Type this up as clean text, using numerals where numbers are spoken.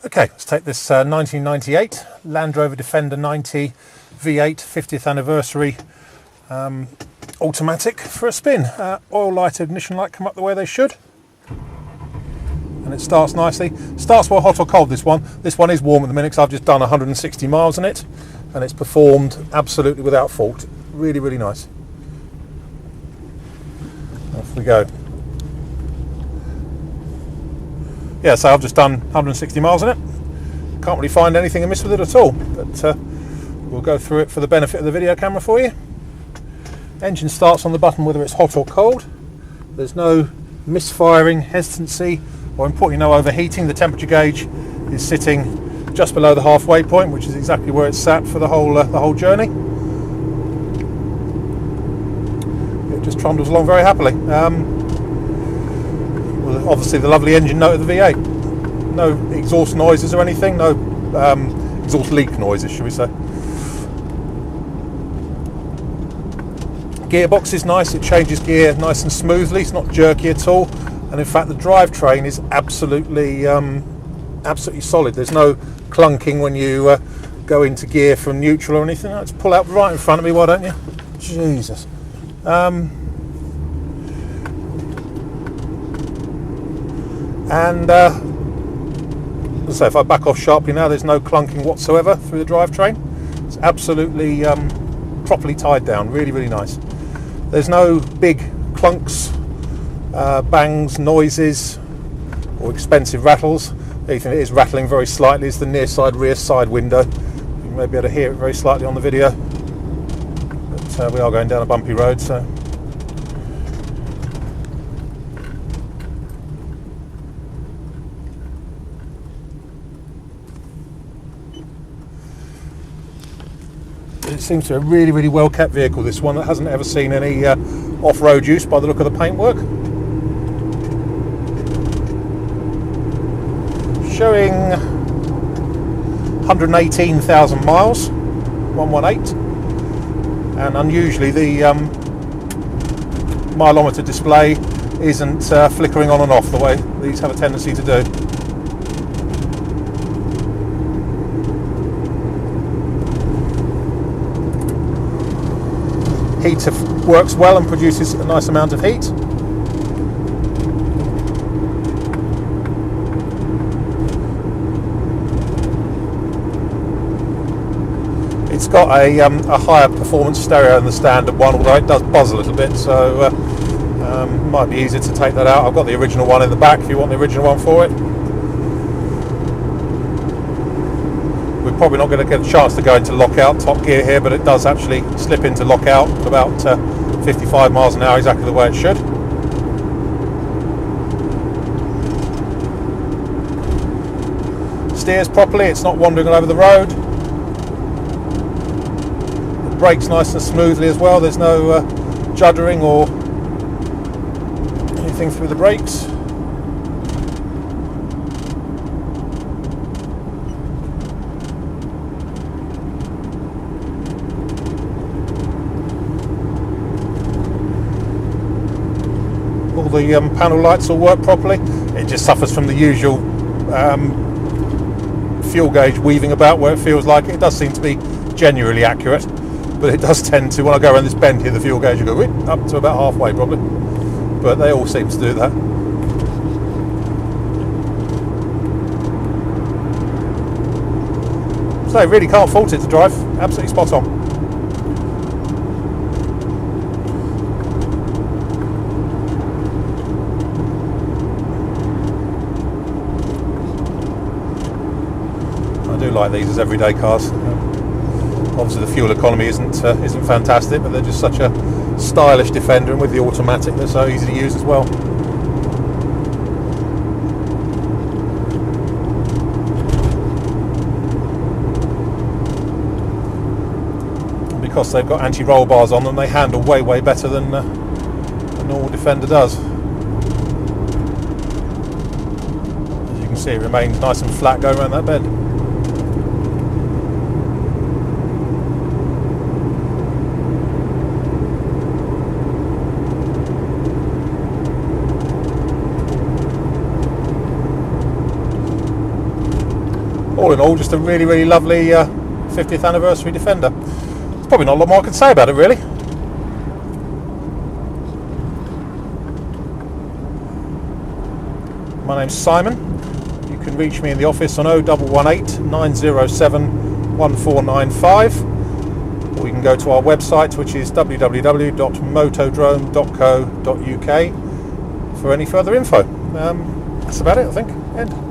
Okay, let's take this 1998 Land Rover Defender 90 V8 50th anniversary automatic for a spin. Oil light, ignition light come up the way they should. And it starts nicely. Starts well hot or cold, this one. This one is warm at the minute because I've just done 160 miles in it. And it's performed absolutely without fault. Really, really nice. Off we go. Yeah, so I've just done 160 miles in it. Can't really find anything amiss with it at all, but we'll go through it for the benefit of the video camera for you. Engine starts on the button whether it's hot or cold. There's no misfiring, hesitancy, or importantly no overheating. The temperature gauge is sitting just below the halfway point, which is exactly where it's sat for the whole journey. It just trundles along very happily. Obviously the lovely engine note of the V8. No exhaust noises or anything, no exhaust leak noises, should we say. Gearbox is nice, it changes gear nice and smoothly, it's not jerky at all, and in fact the drivetrain is absolutely solid. There's no clunking when you go into gear from neutral or anything. Let's pull out right in front of me, why don't you? Jesus. So if I back off sharply now, there's no clunking whatsoever through the drivetrain. It's absolutely properly tied down, really, really nice. There's no big clunks, bangs, noises, or expensive rattles. The only thing that is rattling very slightly is the near side, rear side window. You may be able to hear it very slightly on the video, but we are going down a bumpy road, so. It seems to be a really, really well kept vehicle, this one. That hasn't ever seen any off-road use by the look of the paintwork. Showing 118,000 miles, 118, and unusually the mileometer display isn't flickering on and off the way these have a tendency to do. Heater works well and produces a nice amount of heat. It's got a higher performance stereo than the standard one, although it does buzz a little bit, so might be easier to take that out. I've got the original one in the back if you want the original one for it. We're probably not going to get a chance to go into lockout top gear here, but it does actually slip into lockout at about 55 miles an hour, exactly the way it should. Steers properly, it's not wandering all over the road. It brakes nice and smoothly as well, there's no juddering or anything through the brakes. All the panel lights will work properly. It just suffers from the usual fuel gauge weaving about where it feels like it does seem to be genuinely accurate, but it does tend to, when I go around this bend here, the fuel gauge will go up to about halfway probably, but they all seem to do that. So really can't fault it to drive, absolutely spot on. I do like these as everyday cars. Obviously the fuel economy isn't fantastic, but they're just such a stylish Defender, and with the automatic they're so easy to use as well. And because they've got anti-roll bars on them, they handle way better than a normal Defender does. As you can see, it remains nice and flat going around that bend. all in all, just a really, really lovely 50th anniversary Defender. There's probably not a lot more I can say about it, really. My name's Simon. You can reach me in the office on 0118 907 1495, or you can go to our website, which is www.motodrome.co.uk, for any further info. That's about it, I think. End.